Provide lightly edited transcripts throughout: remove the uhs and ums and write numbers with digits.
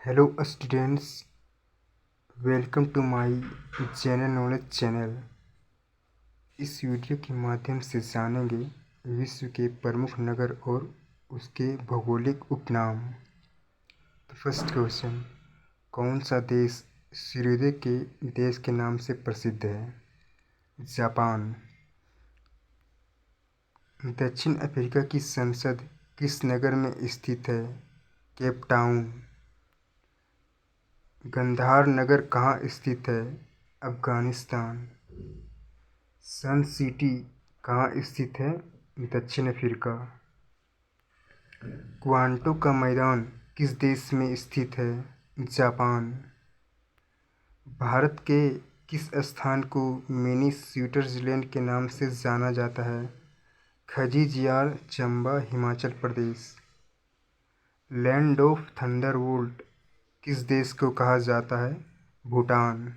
Hello students, welcome to my general knowledge channel. इस video के माध्यम से जानेंगे विश्व के प्रमुख नगर और उसके भौगोलिक उपनाम। तो फर्स्ट क्वेश्चन, कौन सा देश सूर्योदय के देश के नाम से प्रसिद्ध है? जापान। दक्षिण अफ्रीका की संसद किस नगर में स्थित है? Cape Town. गंधार नगर कहाँ स्थित है? अफगानिस्तान। सन सिटी कहाँ स्थित है? दक्षिण अफ्रीका। क्वांटो का मैदान किस देश में स्थित है? जापान। भारत के किस स्थान को मिनी स्विट्जरलैंड के नाम से जाना जाता है? खजीजियार, Chamba, Himachal Pradesh. Land of Thunderbolt किस देश को कहा जाता है? भूटान।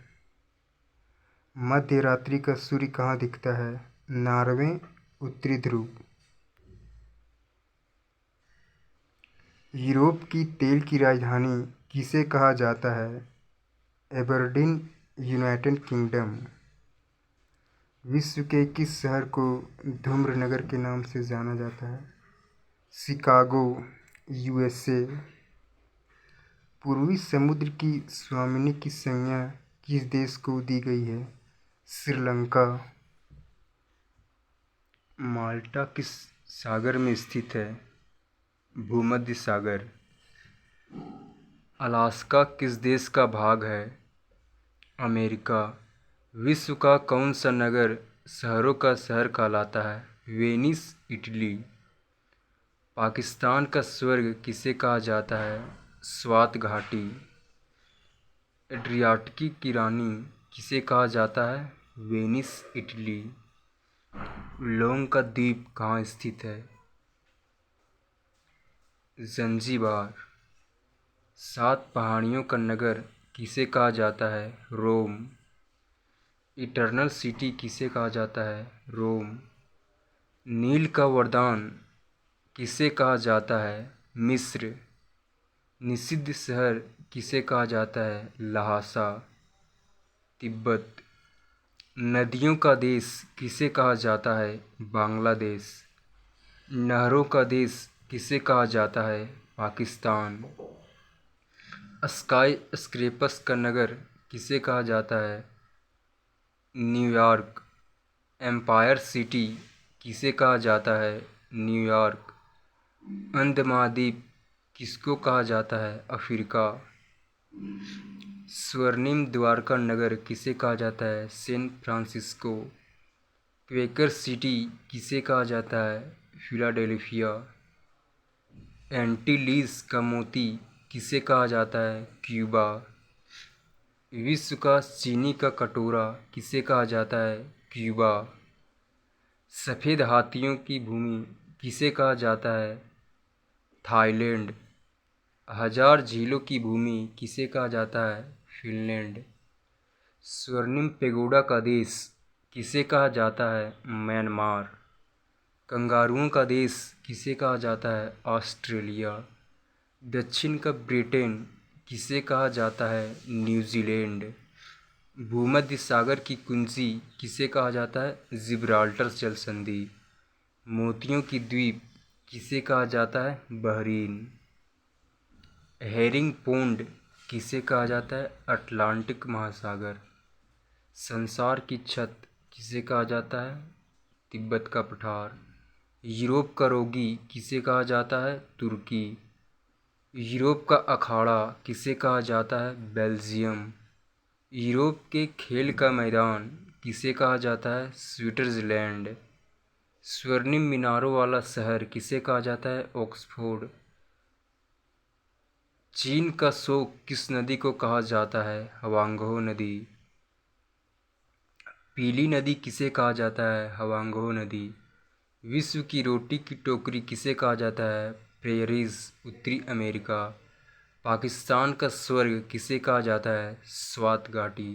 मध्य रात्रि का सूर्य कहाँ दिखता है? नॉर्वे, उत्तरी ध्रुव। यूरोप की तेल की राजधानी किसे कहा जाता है? Aberdeen, United kingdom. विश्व के किस शहर को धूम्र नगर के नाम से जाना जाता है? Chicago, USA. पूर्वी समुद्र की स्वामिनी की संज्ञा किस देश को दी गई है? श्रीलंका। माल्टा किस सागर में स्थित है? भूमध्य सागर। अलास्का किस देश का भाग है? अमेरिका। विश्व का कौन सा नगर शहरों का शहर कहलाता है? Venice, Italy. पाकिस्तान का स्वर्ग किसे कहा जाता है? स्वात घाटी। एड्रियाटिक की रानी किसे कहा जाता है? Venice, Italy. लोंग का द्वीप कहाँ स्थित है? ज़ंजीबार। 7 पहाड़ियों का नगर किसे कहा जाता है? रोम। इटर्नल सिटी किसे कहा जाता है? रोम। नील का वरदान किसे कहा जाता है? मिस्र। निषिद्ध शहर किसे कहा जाता है? लहासा, तिब्बत। नदियों का देश किसे कहा जाता है? बांग्लादेश। नहरों का देश किसे कहा जाता है? पाकिस्तान। स्काई स्क्रेपर्स का नगर किसे कहा जाता है? न्यूयॉर्क। एम्पायर सिटी किसे कहा जाता है? न्यूयॉर्क। अंडमान किसको कहा जाता है? अफ्रीका। स्वर्णिम द्वारका नगर किसे कहा जाता है? San Francisco. क्वेकर सिटी किसे कहा जाता है? फिलाडेल्फिया। एंटीलीज का मोती किसे कहा जाता है? क्यूबा। विश्व का चीनी का कटोरा किसे कहा जाता है? क्यूबा। सफ़ेद हाथियों की भूमि किसे कहा जाता है? थाईलैंड। 1000 झीलों की भूमि किसे कहा जाता है? फिनलैंड। स्वर्णिम पेगोडा का देश किसे कहा जाता है? म्यांमार। कंगारुओं का देश किसे कहा जाता है? ऑस्ट्रेलिया। दक्षिण का ब्रिटेन किसे कहा जाता है? न्यूजीलैंड। भूमध्य सागर की कुंजी किसे कहा जाता है? जिब्राल्टर जल संधि। मोतियों की द्वीप किसे कहा जाता है? बहरीन। हेरिंग पौंड किसे कहा जाता है? अटलांटिक महासागर। संसार की छत किसे कहा जाता है? तिब्बत का पठार। यूरोप का रोगी किसे कहा जाता है? तुर्की। यूरोप का अखाड़ा किसे कहा जाता है? बेल्जियम। यूरोप के खेल का मैदान किसे कहा जाता है? स्विट्जरलैंड। स्वर्णिम मीनारों वाला शहर किसे कहा जाता है? ऑक्सफोर्ड। चीन का शोक किस नदी को कहा जाता है? हवांगहो नदी। पीली नदी किसे कहा जाता है? हवांगहो नदी। विश्व की रोटी की टोकरी किसे कहा जाता है? प्रेयरीज, उत्तरी अमेरिका। पाकिस्तान का स्वर्ग किसे कहा जाता है? स्वात घाटी।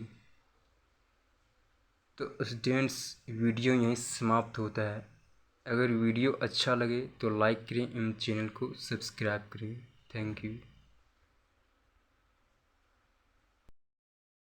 तो स्टूडेंट्स, वीडियो यहीं समाप्त होता है। अगर वीडियो अच्छा लगे तो लाइक करें एवं चैनल को सब्सक्राइब करें। Thank you.